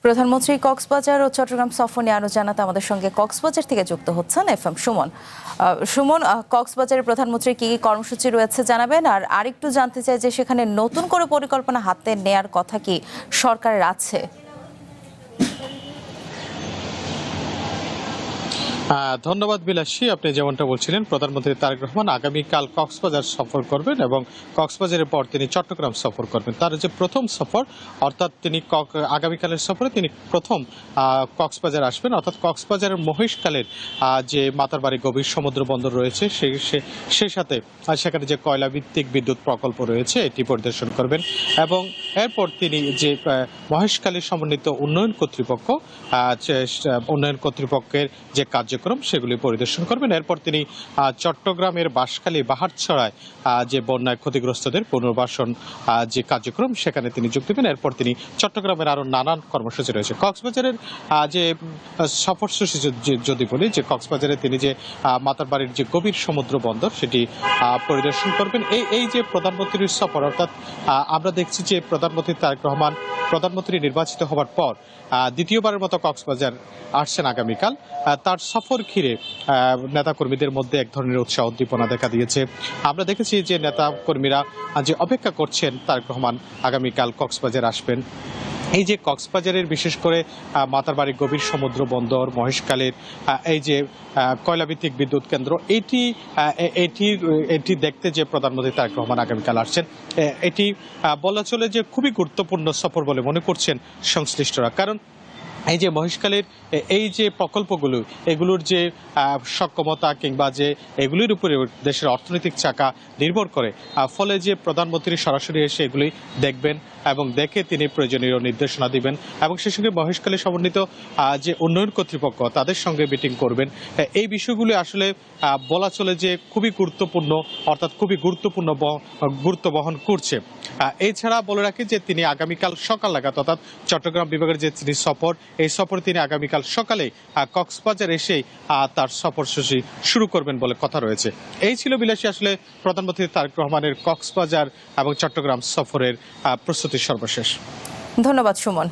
প্রধানমন্ত্রী কক্সবাজার ও চট্টগ্রাম সফর নিয়ে আরো জানাতে আমাদের সঙ্গে কক্সবাজার থেকে যুক্ত হচ্ছেন এফএম সুমন। সুমন, কক্সবাজারের প্রধানমন্ত্রীর কি কি কর্মসূচি রয়েছে জানাবেন, আর আরেকটু জানতে চাই যে সেখানে নতুন করে পরিকল্পনা হাতে নেয়ার কথা কি সরকারের আছে? ধন্যবাদ বিলাসী। আপনি যেমনটা বলছিলেন, প্রধানমন্ত্রী তারেক রহমান আগামীকাল কক্সবাজার সফর করবেন এবং কক্সবাজারের পর তিনি চট্টগ্রাম সফর করবেন। তার যে প্রথম সফর, অর্থাৎ তিনি আগামীকালের সফরে তিনি প্রথম কক্সবাজার আসবেন, অর্থাৎ কক্সবাজারের মহেশখালের যে মাতারবাড়ি গভীর সমুদ্র বন্দর রয়েছে সেই সাথে সেখানে যে কয়লা ভিত্তিক বিদ্যুৎ প্রকল্প রয়েছে এটি পরিদর্শন করবেন এবং এরপর তিনি যে মহেশখালী সমন্বিত উন্নয়ন কর্তৃপক্ষের যে কার্যক্রম সেগুলি পরিদর্শন করবেন। এরপর তিনি চট্টগ্রামের বাঁশখালী বাহারছড়ায় যে বন্যায় ক্ষতিগ্রস্তদের পুনর্বাসন যে কার্যক্রম সেখানে তিনি যোগ দেবেন। এরপর তিনি চট্টগ্রামের আরো নানান কর্মসূচি রয়েছে। কক্সবাজারের যে সফরসূচি যদি বলি, যে কক্সবাজারে তিনি যে মাতারবাড়ির যে গভীর সমুদ্র বন্দর সেটি পরিদর্শন করবেন। এই যে প্রধানমন্ত্রীর সফর, অর্থাৎ আমরা দেখছি যে প্রধানমন্ত্রী তারেক রহমান প্রধানমন্ত্রী নির্বাচিত হওয়ার পর দ্বিতীয়বারের মতো কক্সবাজার আসছেন আগামীকাল। তার সফর ঘিরে নেতাকর্মীদের মধ্যে এক ধরনের উৎসাহ উদ্দীপনা দেখা দিয়েছে। আমরা দেখেছি যে নেতাকর্মীরা যে অপেক্ষা করছেন তারেক রহমান আগামীকাল কক্সবাজার আসবেন। এই যে কক্সবাজারের বিশেষ করে মাতারবাড়ি গভীর সমুদ্র বন্দর, মহেশখালীর এই যে কয়লাভিত্তিক বিদ্যুৎ কেন্দ্র, এটি দেখতে যে প্রধানমন্ত্রী তারেক রহমান আগামীকাল আসছেন, এটি বলা চলে যে খুবই গুরুত্বপূর্ণ সফর বলে মনে করছেন সংশ্লিষ্টরা। কারণ এই যে মহেশখালীর এই যে প্রকল্পগুলো, এগুলোর যে সক্ষমতা কিংবা যে এগুলির উপরে দেশের অর্থনৈতিক চাকা নির্ভর করে, ফলে যে প্রধানমন্ত্রী সরাসরি এসে এগুলি দেখবেন এবং দেখে তিনি প্রয়োজনীয় নির্দেশনা দিবেন এবং সেই সঙ্গে মহেশখালী সমন্বিত যে উন্নয়ন কর্তৃপক্ষ তাদের সঙ্গে মিটিং করবেন। এই বিষয়গুলি আসলে বলা চলে যে খুবই গুরুত্বপূর্ণ, অর্থাৎ খুবই গুরুত্ব বহন করছে। এছাড়া বলে রাখি যে তিনি আগামীকাল সকাল নাগাদ, অর্থাৎ চট্টগ্রাম বিভাগের যে তিনি সফর, এই সফরে তিনি আগামীকাল সকালে কক্সবাজার এসেই তার সফরসূচি শুরু করবেন বলে কথা রয়েছে। এই ছিল বিলাসী আসলে প্রধানমন্ত্রী তারেক রহমানের কক্সবাজার এবং চট্টগ্রাম সফরের প্রস্তুতির সর্বশেষ। ধন্যবাদ সুমন।